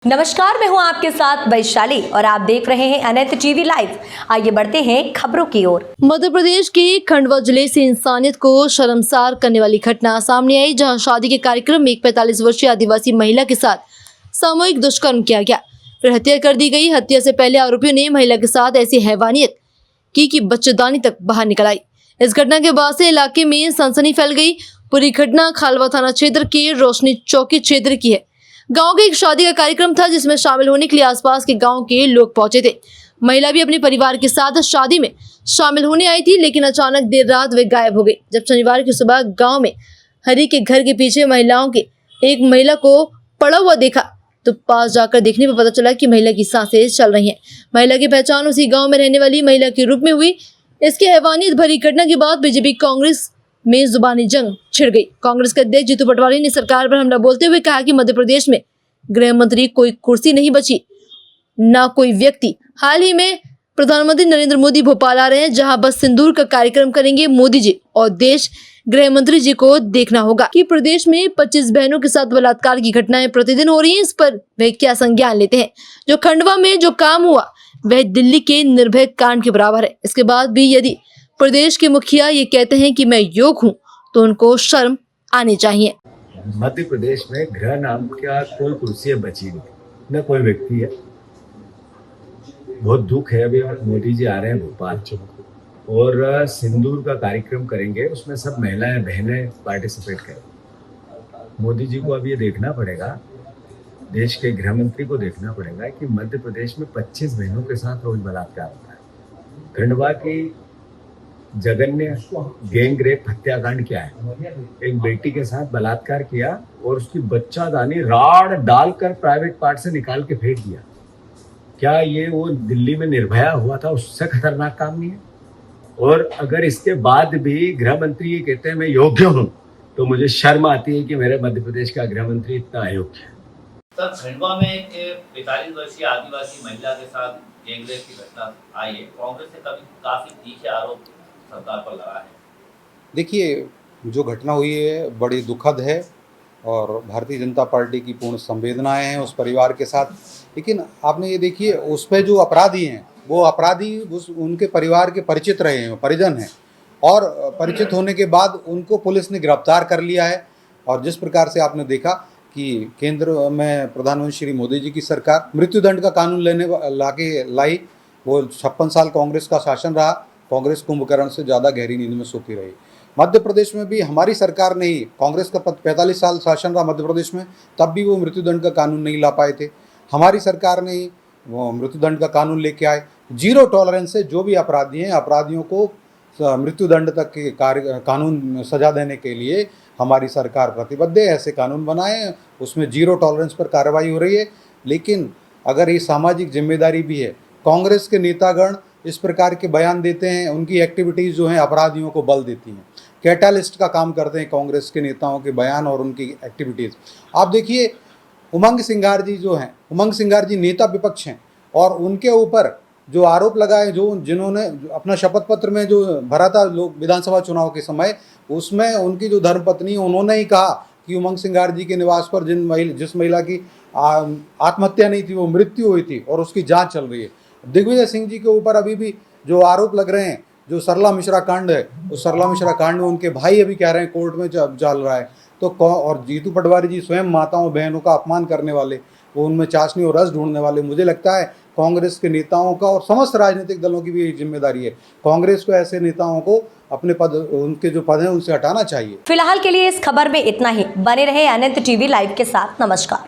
नमस्कार, मैं हूं आपके साथ वैशाली और आप देख रहे हैं अनंत टीवी लाइव। आइए बढ़ते हैं खबरों की ओर। मध्य प्रदेश के खंडवा जिले से इंसानियत को शर्मसार करने वाली घटना सामने आई, जहां शादी के कार्यक्रम में एक 45 वर्षीय आदिवासी महिला के साथ सामूहिक दुष्कर्म किया गया, फिर हत्या कर दी गई। हत्या से पहले आरोपियों ने महिला के साथ ऐसी हैवानियत की कि बच्चेदानी तक बाहर निकल आई। इस घटना के बाद से इलाके में सनसनी फैल गई। पूरी घटना खालवा थाना क्षेत्र के रोशनी चौकी क्षेत्र की है। गांव के एक शादी का कार्यक्रम था, जिसमें शामिल होने के लिए आसपास के गांव के लोग पहुंचे थे। महिला भी अपने परिवार के साथ शादी में शामिल होने आई थी, लेकिन अचानक देर रात वे गायब हो गई। जब शनिवार की सुबह गांव में हरी के घर के पीछे महिलाओं के एक महिला को पड़ा हुआ देखा, तो पास जाकर देखने पर पता चला कि महिला की सांसें चल रही हैं। महिला की पहचान उसी गाँव में रहने वाली महिला के रूप में हुई। इसकी हैवानियत भरी घटना के बाद बीजेपी कांग्रेस में जुबानी जंग छिड़ गई। कांग्रेस के अध्यक्ष जीतू पटवारी ने सरकार पर हमला बोलते हुए कहा कि मध्य प्रदेश में गृह मंत्री कोई कुर्सी नहीं बची, ना कोई व्यक्ति। हाल ही में प्रधानमंत्री नरेंद्र मोदी भोपाल आ रहे हैं, जहां बस सिंदूर का कार्यक्रम करेंगे मोदी जी, और देश गृह मंत्री जी को देखना होगा कि प्रदेश में 25 बहनों के साथ बलात्कार की घटनाएं प्रतिदिन हो रही हैं। इस पर वे क्या संज्ञान लेते हैं? जो खंडवा में जो काम हुआ वह दिल्ली के निर्भया कांड के बराबर है। इसके बाद भी यदि प्रदेश के मुखिया ये कहते हैं कि मैं योग्य हूँ, तो उनको शर्म आनी चाहिए। मध्य प्रदेश में गृह नाम का कोई कुर्सी बची नहीं, न कोई व्यक्ति है। बहुत दुख है। अभी मोदी जी आ रहे हैं भोपाल और सिंदूर का कार्यक्रम करेंगे, उसमें सब महिलाएं बहनें पार्टिसिपेट करें। मोदी जी को अब ये देखना पड़ेगा, देश के गृह मंत्री को देखना पड़ेगा कि मध्य प्रदेश में 25 बहनों के साथ रोज बलात्कार होता है। खंडवा की जघन्य गैंग रेप हत्याकांड क्या है? एक बेटी के साथ बलात्कार किया और उसकी बच्चादानी राड़ डालकर प्राइवेट पार्ट से निकाल के फेंक दिया। क्या ये वो दिल्ली में निर्भया हुआ था उससे खतरनाक काम नहीं है? और अगर इसके बाद भी गृह मंत्री ये कहते हैं मैं योग्य हूं, तो मुझे शर्म आती है कि मेरे मध्य प्रदेश का गृह मंत्री इतना अयोग्य है। सर, खंडवा में एक 45 वर्षीय आदिवासी महिला के साथ गैंगरेप की घटना आई है। कांग्रेस ने कभी काफी तीखे आरोप सरकार पर लगा है। देखिए, जो घटना हुई है बड़ी दुखद है और भारतीय जनता पार्टी की पूर्ण संवेदनाएं हैं उस परिवार के साथ। लेकिन आपने ये देखिए, उस पे जो अपराधी हैं वो अपराधी उनके परिवार के परिचित रहे हैं, परिजन हैं, और परिचित होने के बाद उनको पुलिस ने गिरफ्तार कर लिया है। और जिस प्रकार से आपने देखा कि केंद्र में प्रधानमंत्री श्री मोदी जी की सरकार मृत्युदंड का कानून लाई, वो 56 साल कांग्रेस का शासन रहा। कांग्रेस कुंभकर्ण से ज़्यादा गहरी नींद में सोती रही। मध्य प्रदेश में भी हमारी सरकार ने ही, कांग्रेस का 45 साल शासन रहा मध्य प्रदेश में, तब भी वो मृत्युदंड का कानून नहीं ला पाए थे। हमारी सरकार ने ही वो मृत्युदंड का कानून लेके आए। जीरो टॉलरेंस से जो भी अपराधी हैं, अपराधियों को मृत्युदंड तक के कानून सजा देने के लिए हमारी सरकार प्रतिबद्ध है। ऐसे कानून बनाए, उसमें जीरो टॉलरेंस पर कार्रवाई हो रही है। लेकिन अगर ये सामाजिक जिम्मेदारी भी है, कांग्रेस के नेतागण इस प्रकार के बयान देते हैं, उनकी एक्टिविटीज़ जो हैं अपराधियों को बल देती हैं। कैटालिस्ट का काम करते हैं कांग्रेस के नेताओं के बयान और उनकी एक्टिविटीज़। आप देखिए, उमंग सिंघार जी जो हैं, उमंग सिंघार जी नेता विपक्ष हैं, और उनके ऊपर जो आरोप लगाए, जिन्होंने अपना शपथ पत्र में जो भरा था लोग विधानसभा चुनाव के समय, उसमें उनकी जो धर्मपत्नी, उन्होंने ही कहा कि उमंग सिंघार जी के निवास पर जिस महिला की आत्महत्या नहीं थी, वो मृत्यु हुई थी और उसकी जाँच चल रही है। दिग्विजय सिंह जी के ऊपर अभी भी जो आरोप लग रहे हैं, जो सरला मिश्रा कांड है, उस सरला मिश्रा कांड में उनके भाई अभी कह रहे हैं कोर्ट में चल रहा है। तो और जीतू पटवारी जी स्वयं माताओं बहनों का अपमान करने वाले, वो उनमें चाशनी और रस ढूंढने वाले। मुझे लगता है कांग्रेस के नेताओं का और समस्त राजनीतिक दलों की भी यही जिम्मेदारी है। कांग्रेस को ऐसे नेताओं को अपने पद, उनके जो पद हैं उनसे हटाना चाहिए। फिलहाल के लिए इस खबर में इतना ही। बने रहे अनंत टीवी लाइव के साथ। नमस्कार।